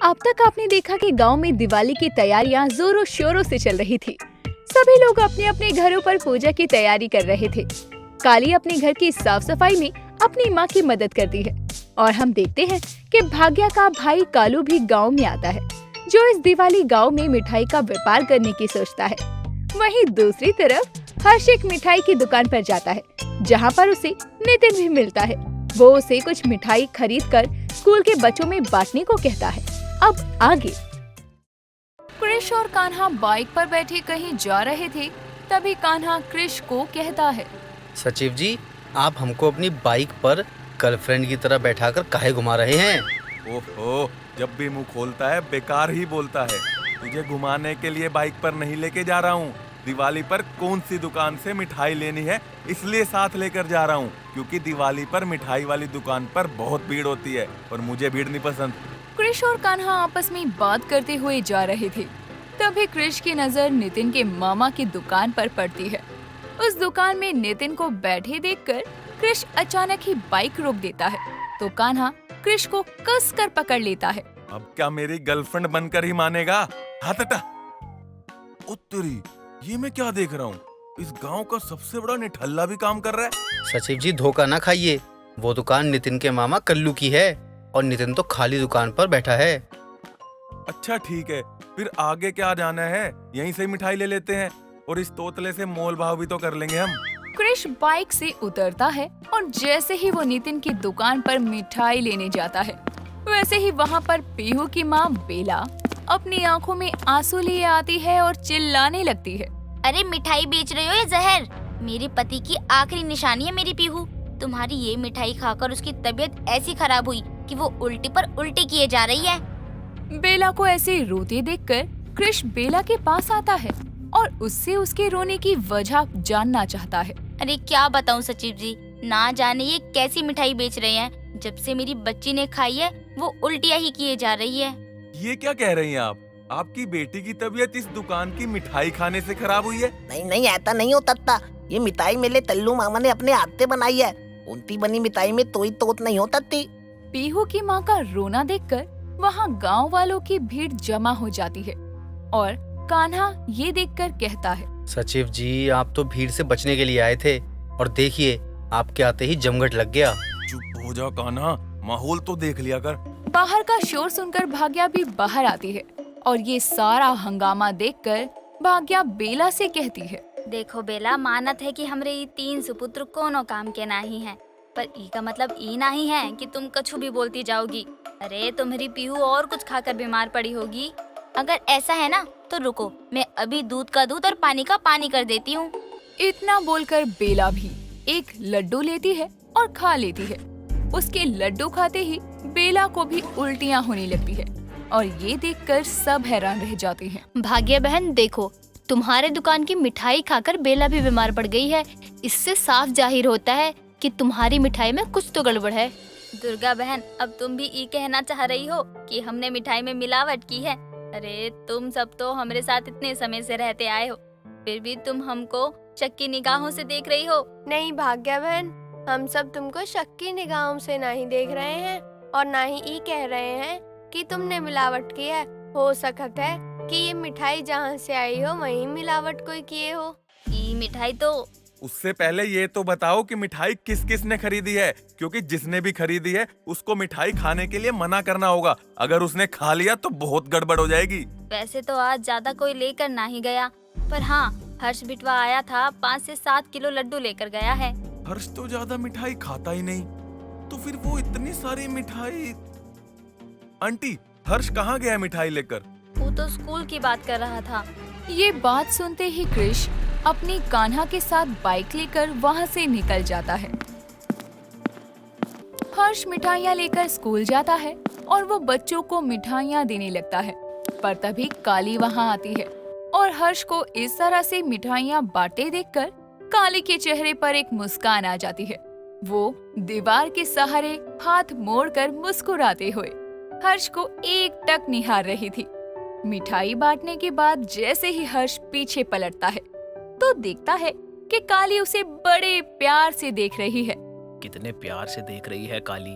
अब तक आपने देखा कि गांव में दिवाली की तैयारियां जोरों शोरों से चल रही थी। सभी लोग अपने अपने घरों पर पूजा की तैयारी कर रहे थे। काली अपने घर की साफ सफाई में अपनी माँ की मदद करती है और हम देखते हैं कि भाग्या का भाई कालू भी गांव में आता है, जो इस दिवाली गांव में मिठाई का व्यापार करने की सोचता है। वहीं दूसरी तरफ हर्ष एक मिठाई की दुकान पर जाता है, जहां पर उसे नितिन भी मिलता है। वो उसे कुछ मिठाई खरीद कर स्कूल के बच्चों में बांटने को कहता है। अब आगे कृष और कान्हा बाइक पर बैठे कहीं जा रहे थे, तभी कान्हा कृष को कहता है, सचिव जी, आप हमको अपनी बाइक पर गर्लफ्रेंड की तरह बैठाकर काहे घुमा रहे हैं? ओहो, जब भी मुंह खोलता है बेकार ही बोलता है। तुझे घुमाने के लिए बाइक पर नहीं लेके जा रहा हूँ। दिवाली पर कौन सी दुकान से मिठाई लेनी है इसलिए साथ लेकर जा रहा हूँ, क्योंकि दिवाली पर मिठाई वाली दुकान पर बहुत भीड़ होती है और मुझे भीड़ नहीं पसंद। कृष और कान्हा आपस में बात करते हुए जा रहे थे, तभी कृष की नजर नितिन के मामा की दुकान पर पड़ती है। उस दुकान में नितिन को बैठे देखकर कृष अचानक ही बाइक रोक देता है, तो कान्हा कृष को कस कर पकड़ लेता है। अब क्या मेरी गर्लफ्रेंड बनकर ही मानेगा? हाथ हटा। उत्तरी, ये मैं क्या देख रहा हूँ? इस गांव का सबसे बड़ा निठल्ला भी काम कर रहा है। सचिव जी, धोखा ना खाइए। वो दुकान नितिन के मामा कल्लू की है और नितिन तो खाली दुकान पर बैठा है। अच्छा ठीक है, फिर आगे क्या जाना है? यहीं से मिठाई ले लेते हैं और इस तोतले से मोल भाव भी तो कर लेंगे हम। कृष बाइक से उतरता है और जैसे ही वो नितिन की दुकान पर मिठाई लेने जाता है, वैसे ही वहाँ पर पीहू की माँ बेला अपनी आंखों में आंसू लिए आती है और चिल्लाने लगती है, अरे मिठाई बेच रहे हो या जहर? मेरे पति की आखिरी निशानी है मेरी पीहू। तुम्हारी ये मिठाई खाकर उसकी तबीयत ऐसी खराब हुई कि वो उल्टी पर उल्टी किए जा रही है। बेला को ऐसे रोते देखकर कृष बेला के पास आता है और उससे उसके रोने की वजह जानना चाहता है। अरे क्या बताऊं सचिव जी, ना जाने ये कैसी मिठाई बेच रहे हैं। जब से मेरी बच्ची ने खाई है वो उल्टियाँ ही किए जा रही है। ये क्या कह रही हैं आप? आपकी बेटी की तबीयत इस दुकान की मिठाई खाने से खराब हुई है? नहीं नहीं, ऐसा नहीं हो सकता। ये मिठाई मेरे तल्लू मामा ने अपने हाथ से बनाई है। उनकी बनी मिठाई में तो ही तोत नहीं हो सकती। पीहू की माँ का रोना देखकर वहाँ गांव वालों की भीड़ जमा हो जाती है और कान्हा ये देखकर कहता है, सचिव जी, आप तो भीड़ से बचने के लिए आए थे और देखिए, आपके आते ही जमघट लग गया। चुप हो जा कान्हा, माहौल तो देख लिया कर। बाहर का शोर सुनकर भाग्या भी बाहर आती है और ये सारा हंगामा देखकर भाग्या बेला से कहती है, देखो बेला, मानत है कि हमरे ये 3 सुपुत्र कोनो काम के नहीं है, पर ई का मतलब ई नहीं है कि तुम कछु भी बोलती जाओगी। अरे तुम्हारी पीहू और कुछ खाकर बीमार पड़ी होगी। अगर ऐसा है ना तो रुको, मैं अभी दूध का दूध और पानी का पानी कर देती हूँ। इतना बोलकर बेला भी एक लड्डू लेती है और खा लेती है। उसके लड्डू खाते ही बेला को भी उल्टियाँ होने लगती है और ये देखकर सब हैरान रह जाते हैं। भाग्य बहन देखो, तुम्हारे दुकान की मिठाई खाकर बेला भी बीमार पड़ गई है। इससे साफ जाहिर होता है कि तुम्हारी मिठाई में कुछ तो गड़बड़ है। दुर्गा बहन, अब तुम भी ये कहना चाह रही हो कि हमने मिठाई में मिलावट की है? अरे तुम सब तो हमारे साथ इतने समय से रहते आए हो, फिर भी तुम हमको शक की निगाहों से देख रही हो। नहीं भाग्या बहन, हम सब तुमको शक की निगाहों से नहीं देख रहे हैं और ना ही ये कह रहे हैं कि तुमने मिलावट की है। हो सकता है कि ये मिठाई जहाँ से आई हो वहीं मिलावट कोई किए हो। ये मिठाई तो उससे पहले ये तो बताओ कि मिठाई किस किस ने खरीदी है, क्योंकि जिसने भी खरीदी है उसको मिठाई खाने के लिए मना करना होगा। अगर उसने खा लिया तो बहुत गड़बड़ हो जाएगी। वैसे तो आज ज्यादा कोई लेकर नहीं गया, पर हाँ, हर्ष बिटवा आया था, 5 से 7 किलो लड्डू लेकर गया है। हर्ष तो ज्यादा मिठाई खाता ही नहीं, तो फिर वो इतनी सारी मिठाई। आंटी, हर्ष कहाँ गया मिठाई लेकर? वो तो स्कूल की बात कर रहा था। ये बात सुनते ही कृष अपनी कान्हा के साथ बाइक लेकर वहाँ से निकल जाता है। हर्ष मिठाइयाँ लेकर स्कूल जाता है और वो बच्चों को मिठाइयाँ देने लगता है, पर तभी काली वहाँ आती है और हर्ष को इस तरह से मिठाइयाँ बांटे देखकर काली के चेहरे पर एक मुस्कान आ जाती है। वो दीवार के सहारे हाथ मोड़कर मुस्कुराते हुए हर्ष को एकटक निहार रही थी। मिठाई बांटने के बाद जैसे ही हर्ष पीछे पलटता है तो देखता है कि काली उसे बड़े प्यार से देख रही है। कितने प्यार से देख रही है काली।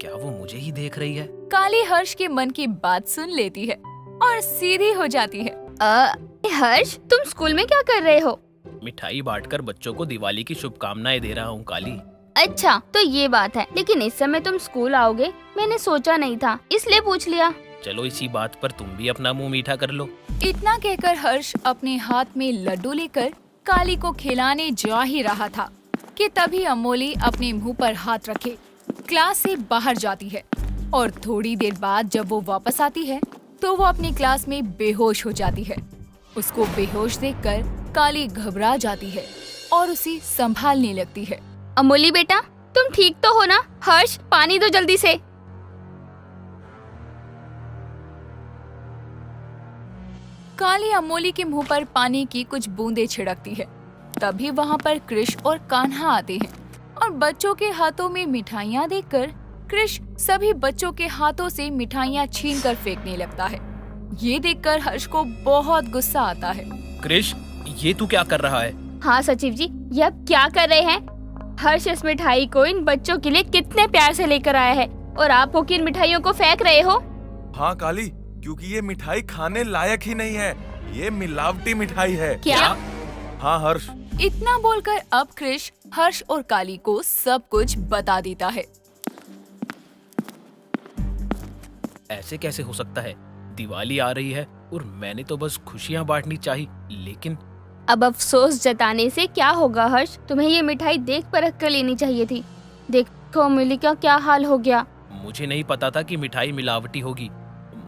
क्या वो मुझे ही देख रही है? काली हर्ष के मन की बात सुन लेती है और सीधी हो जाती है। हर्ष, तुम स्कूल में क्या कर रहे हो? मिठाई बांटकर बच्चों को दिवाली की शुभकामनाएं दे रहा हूँ काली। अच्छा, तो ये बात है। लेकिन इस समय तुम स्कूल आओगे मैंने सोचा नहीं था, इसलिए पूछ लिया। चलो इसी बात पर तुम भी अपना मुंह मीठा कर लो। इतना कहकर हर्ष अपने हाथ में लड्डू लेकर काली को खिलाने जा ही रहा था कि तभी अमोली अपने मुंह पर हाथ रखे क्लास से बाहर जाती है और थोड़ी देर बाद जब वो वापस आती है तो वो अपनी क्लास में बेहोश हो जाती है। उसको बेहोश देखकर काली घबरा जाती है और उसे संभालने लगती है। अमोली बेटा, तुम ठीक तो हो ना? हर्ष, पानी दो जल्दी से। काली अमोली के मुंह पर पानी की कुछ बूंदें छिड़कती है। तभी वहाँ पर कृष और कान्हा आते हैं और बच्चों के हाथों में मिठाइयाँ देखकर कृष सभी बच्चों के हाथों से मिठाइयाँ छीनकर फेंकने लगता है। ये देखकर हर्ष को बहुत गुस्सा आता है। कृष, ये तू क्या कर रहा है? हाँ सचिव जी, ये आप क्या कर रहे हैं? हर्ष इस मिठाई को इन बच्चों के लिए कितने प्यार से लेकर आया है और आप हो कि इन मिठाइयों को फेंक रहे हो? हाँ काली, क्योंकि ये मिठाई खाने लायक ही नहीं है, ये मिलावटी मिठाई है। क्या? हाँ हर्ष। इतना बोलकर अब कृष हर्ष और काली को सब कुछ बता देता है। ऐसे कैसे हो सकता है? दिवाली आ रही है और मैंने तो बस खुशियाँ बांटनी चाहिए, लेकिन अब अफसोस जताने से क्या होगा हर्ष? तुम्हें ये मिठाई देख परख कर लेनी चाहिए थी। देखो अमोली का क्या हाल हो गया। मुझे नहीं पता था कि मिठाई मिलावटी होगी।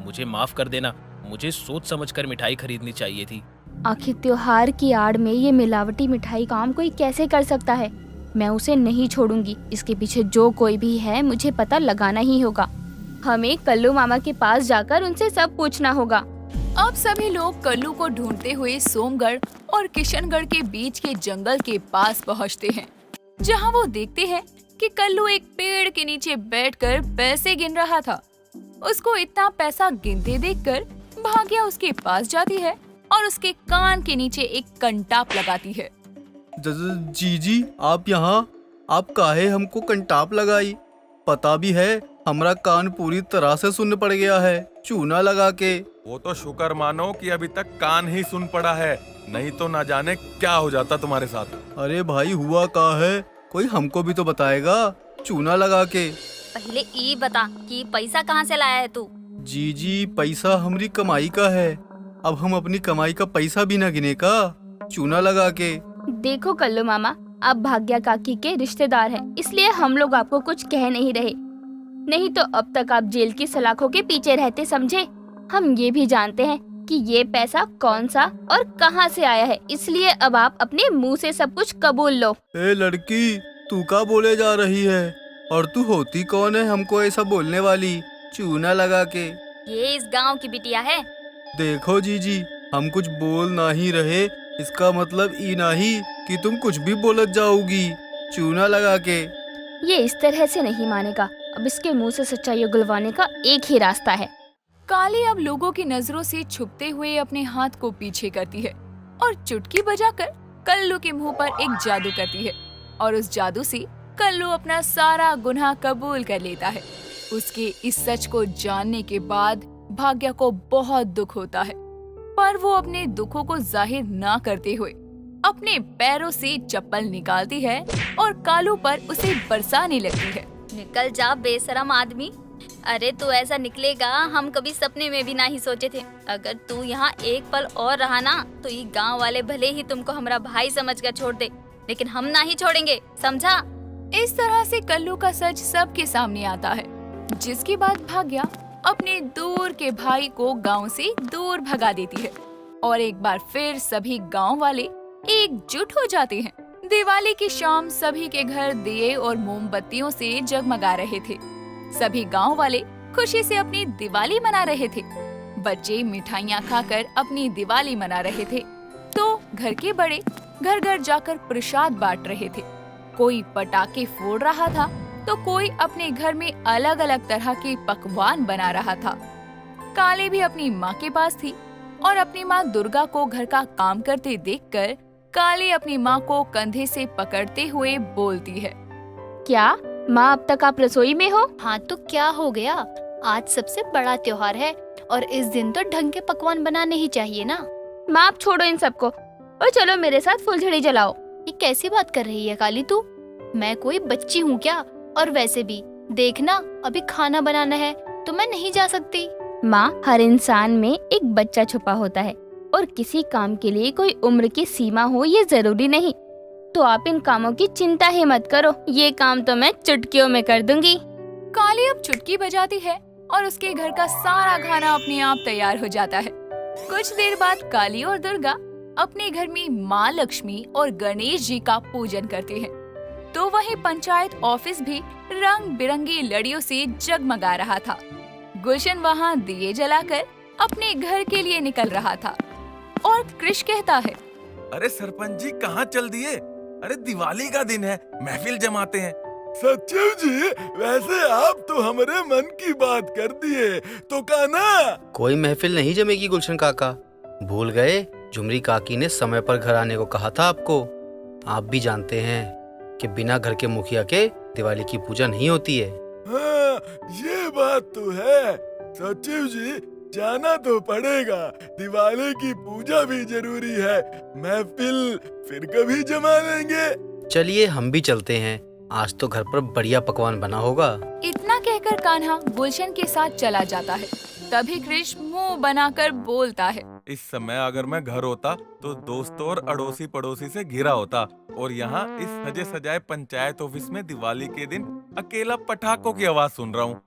मुझे माफ कर देना, मुझे सोच समझकर मिठाई खरीदनी चाहिए थी। आखिर त्योहार की आड़ में ये मिलावटी मिठाई काम कोई कैसे कर सकता है? मैं उसे नहीं छोड़ूंगी। इसके पीछे जो कोई भी है मुझे पता लगाना ही होगा। हमें कल्लू मामा के पास जाकर उनसे सब पूछना होगा। अब सभी लोग कल्लू को ढूंढते हुए सोमगढ़ और किशनगढ़ के बीच के जंगल के पास पहुंचते हैं, जहां वो देखते हैं कि कल्लू एक पेड़ के नीचे बैठकर पैसे गिन रहा था। उसको इतना पैसा गिनते देखकर भाग्या उसके पास जाती है और उसके कान के नीचे एक कंटाप लगाती है। जी आप यहाँ, आप काहे हमको कंटाप लगाई? पता भी है हमारा कान पूरी तरह से सुन पड़ गया है चूना लगा के। वो तो शुक्र मानो कि अभी तक कान ही सुन पड़ा है, नहीं तो ना जाने क्या हो जाता तुम्हारे साथ। अरे भाई हुआ का है, कोई हमको भी तो बताएगा चूना लगा के। पहले ये बता कि पैसा कहाँ से लाया है तू? जी पैसा हमारी कमाई का है। अब हम अपनी कमाई का पैसा भी ना गिने का चूना लगा के। देखो कल्लू मामा, आप भाग्या काकी के रिश्तेदार हैं, इसलिए हम लोग आपको कुछ कह नहीं रहे। नहीं तो अब तक आप जेल की सलाखों के पीछे रहते, समझे? हम ये भी जानते हैं कि ये पैसा कौन सा और कहाँ से आया है, इसलिए अब आप अपने मुंह से सब कुछ कबूल लो। ए लड़की, तू क्या बोले जा रही है? और तू होती कौन है हमको ऐसा बोलने वाली चूना लगा के? ये इस गांव की बिटिया है। देखो जीजी, हम कुछ बोल ना ही रहे, इसका मतलब ई नहीं कि तुम कुछ भी बोलत जाओगी चूना लगा के। ये इस तरह से नहीं मानेगा। अब इसके मुंह से सच्चाई उगलवाने का एक ही रास्ता है। काली अब लोगों की नजरों से छुपते हुए अपने हाथ को पीछे करती है और चुटकी बजाकर कल्लू के मुंह पर एक जादू करती है और उस जादू से कल्लू अपना सारा गुनाह कबूल कर लेता है। उसके इस सच को जानने के बाद भाग्या को बहुत दुख होता है, पर वो अपने दुखों को जाहिर ना करते हुए अपने पैरों से चप्पल निकालती है और कालू पर उसे बरसाने लगती है। निकल जा बेशरम आदमी। अरे तू ऐसा निकलेगा हम कभी सपने में भी नहीं सोचे थे। अगर तू यहाँ एक पल और रहा ना तो ये गांव वाले भले ही तुमको हमारा भाई समझकर छोड़ दे, लेकिन हम ना ही छोड़ेंगे, समझा? इस तरह से कल्लू का सच सबके सामने आता है, जिसके बाद भाग्या अपने दूर के भाई को गांव से दूर भगा देती है और एक बार फिर सभी गांव वाले एकजुट हो जाते हैं। दिवाली की शाम सभी के घर दिए और मोमबत्तियों से जगमगा रहे थे। सभी गांव वाले खुशी से अपनी दिवाली मना रहे थे। बच्चे मिठाइयाँ खाकर अपनी दिवाली मना रहे थे तो घर के बड़े घर घर जाकर प्रसाद बांट रहे थे। कोई पटाखे फोड़ रहा था तो कोई अपने घर में अलग अलग तरह के पकवान बना रहा था। काली भी अपनी माँ के पास थी और अपनी माँ दुर्गा को घर का काम करते देखकर काली अपनी माँ को कंधे से पकड़ते हुए बोलती है, क्या माँ अब तक आप रसोई में हो? हाँ तो क्या हो गया, आज सबसे बड़ा त्योहार है और इस दिन तो ढंग के पकवान बनाने ही चाहिए ना। माँ आप छोड़ो इन सबको और चलो मेरे साथ फुलझड़ी जलाओ। ये कैसी बात कर रही है काली तू? मैं कोई बच्ची हूँ क्या? और वैसे भी देखना, अभी खाना बनाना है तो मैं नहीं जा सकती। माँ, हर इंसान में एक बच्चा छुपा होता है और किसी काम के लिए कोई उम्र की सीमा हो ये जरूरी नहीं। तो आप इन कामों की चिंता ही मत करो, ये काम तो मैं चुटकियों में कर दूंगी। काली अब चुटकी बजाती है और उसके घर का सारा खाना अपने आप तैयार हो जाता है। कुछ देर बाद काली और दुर्गा अपने घर में माँ लक्ष्मी और गणेश जी का पूजन करते हैं। तो वहीं पंचायत ऑफिस भी रंग बिरंगी लड़ियों से जगमगा रहा था। गुलशन वहाँ दिए जलाकर अपने घर के लिए निकल रहा था और कृष कहता है, अरे सरपंच जी कहाँ चल दिए? अरे दिवाली का दिन है, महफिल जमाते हैं। सचिव जी, वैसे आप तो हमारे मन की बात कर दिए तो का ना। कोई महफिल नहीं जमेगी गुलशन काका, भूल गए झुमरी काकी ने समय पर घर आने को कहा था आपको। आप भी जानते हैं कि बिना घर के मुखिया के दिवाली की पूजा नहीं होती है। हाँ, ये बात तो है सचिव जी, जाना तो पड़ेगा, दिवाली की पूजा भी जरूरी है। महफिल फिर कभी जमा लेंगे। चलिए हम भी चलते हैं, आज तो घर पर बढ़िया पकवान बना होगा। इतना कहकर कान्हा गुलशन के साथ चला जाता है। तभी कृष मुंह बनाकर बोलता है, इस समय अगर मैं घर होता तो दोस्तों और अड़ोसी पड़ोसी से घिरा होता, और यहाँ इस सजे सजाए पंचायत ऑफिस में दिवाली के दिन अकेला पटाखों की आवाज सुन रहा हूँ।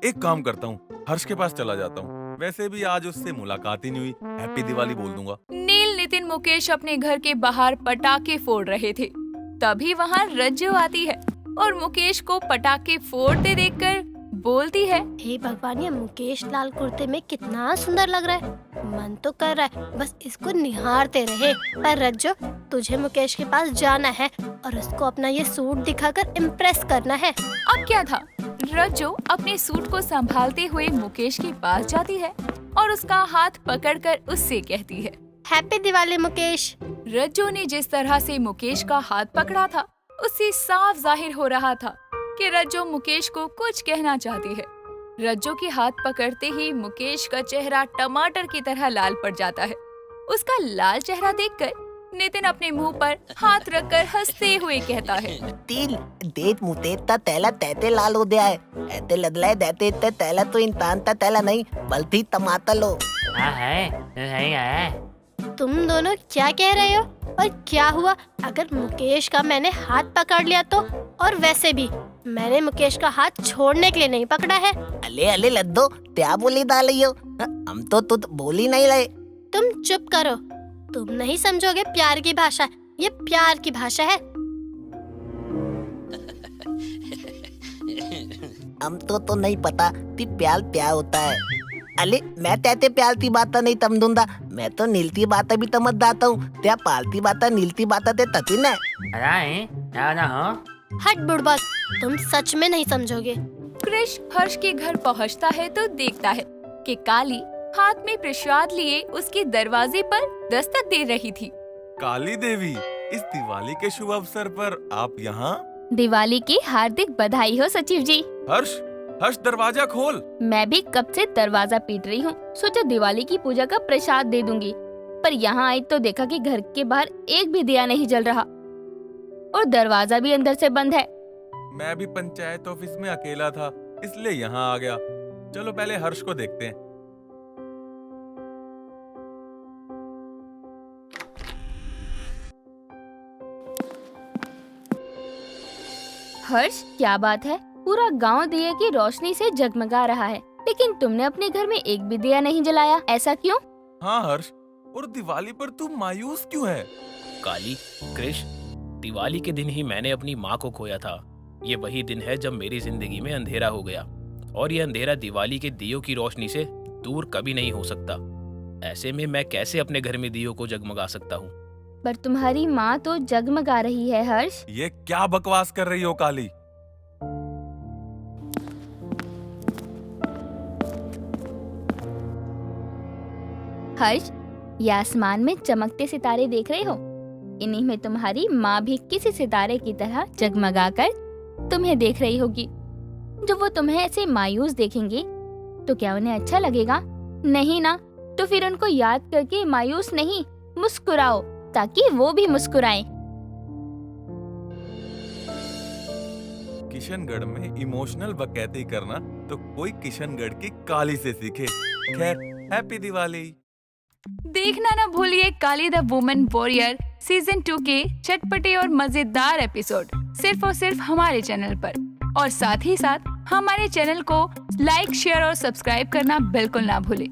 एक काम करता हूँ, हर्ष के पास चला जाता हूँ, वैसे भी आज उससे मुलाकात ही नहीं हुई, हैप्पी दिवाली बोल दूंगा। नील, नितिन, मुकेश अपने घर के बाहर पटाखे फोड़ रहे थे। तभी वहाँ रज्जू आती है और मुकेश को पटाखे फोड़ते देखकर बोलती है, हे भगवान, ये मुकेश लाल कुर्ते में कितना सुंदर लग रहा है। मन तो कर रहा है बस इसको निहारते रहे। पर रज्जो, तुझे मुकेश के पास जाना है और उसको अपना ये सूट दिखाकर इम्प्रेस करना है। अब क्या था, रज्जो अपने सूट को संभालते हुए मुकेश के पास जाती है और उसका हाथ पकड़कर उससे कहती है, हैप्पी दिवाली मुकेश। रज्जो ने जिस तरह से मुकेश का हाथ पकड़ा था उससे साफ जाहिर हो रहा था कि रज्जो मुकेश को कुछ कहना चाहती है। रज्जो के हाथ पकड़ते ही मुकेश का चेहरा टमाटर की तरह लाल पड़ जाता है। उसका लाल चेहरा देखकर नितिन अपने मुंह पर हाथ रखकर हंसते हुए कहता है, तिल देत मुतेता तैला तैते लाल हो गया है। ऐते लदलाए देते इत्ते तैला तो इंसान ता तैला नहीं बल्कि टमाटर लो। तुम दोनों क्या कह रहे हो और क्या हुआ अगर मुकेश का मैंने हाथ पकड़ लिया तो? और वैसे भी मैंने मुकेश का हाथ छोड़ने के लिए नहीं पकड़ा है। अले अले लद्दो, क्या बोली डालियो? हम तो तुत बोली नहीं रहे। तुम चुप करो, तुम नहीं समझोगे प्यार की भाषा। ये प्यार की भाषा है। हम तो नहीं पता कि प्यार क्या होता है। अले मैं तेते प्यालती बात नहीं तम दूंगा, मैं तो नीलती बात भी तमत दाता हूँ। त्या पालती बात नीलती बात ते तती न। हट बुड़बक, तुम सच में नहीं समझोगे। कृष हर्ष के घर पहुंचता है तो देखता है कि काली हाथ में प्रसाद लिए उसके दरवाजे पर दस्तक दे रही थी। काली देवी, इस दिवाली के शुभ अवसर पर आप यहाँ? दिवाली की हार्दिक बधाई हो सचिव जी। हर्ष, हर्ष दरवाजा खोल। मैं भी कब से दरवाजा पीट रही हूँ, सोचा दिवाली की पूजा का प्रसाद दे दूंगी, पर यहाँ आई तो देखा कि घर के बाहर एक भी दिया नहीं जल रहा और दरवाजा भी अंदर से बंद है। मैं भी पंचायत ऑफिस में अकेला था इसलिए यहाँ आ गया। चलो पहले हर्ष को देखते हैं। हर्ष, क्या बात है, पूरा गांव दिए की रोशनी से जगमगा रहा है, लेकिन तुमने अपने घर में एक भी दिया नहीं जलाया, ऐसा क्यों? हाँ हर्ष, और दिवाली पर तू मायूस क्यों है? काली, कृष, दिवाली के दिन ही मैंने अपनी माँ को खोया था। ये वही दिन है जब मेरी जिंदगी में अंधेरा हो गया, और ये अंधेरा दिवाली के दियों की रोशनी से दूर कभी नहीं हो सकता। ऐसे में मैं कैसे अपने घर में दियों को जगमगा सकता हूँ? पर तुम्हारी माँ तो जगमगा रही है हर्ष। ये क्या बकवास कर रही हो काली? हर्ष, ये आसमान में चमकते सितारे देख रहे हो? इन्हीं में तुम्हारी माँ भी किसी सितारे की तरह जगमगाकर तुम्हें देख रही होगी। जब वो तुम्हें ऐसे मायूस देखेंगे तो क्या उन्हें अच्छा लगेगा? नहीं ना। तो फिर उनको याद करके मायूस नहीं, मुस्कुराओ ताकि वो भी मुस्कुराएं। किशनगढ़ में इमोशनल बकैती करना तो कोई किशनगढ़ की काली से सीखे। खैर, हैप्पी दिवाली। देखना ना भूलिए काली द वुमेन वॉरियर सीजन 2 के चटपटे और मजेदार एपिसोड सिर्फ और सिर्फ हमारे चैनल पर। और साथ ही साथ हमारे चैनल को लाइक, शेयर और सब्सक्राइब करना बिल्कुल ना भूलें।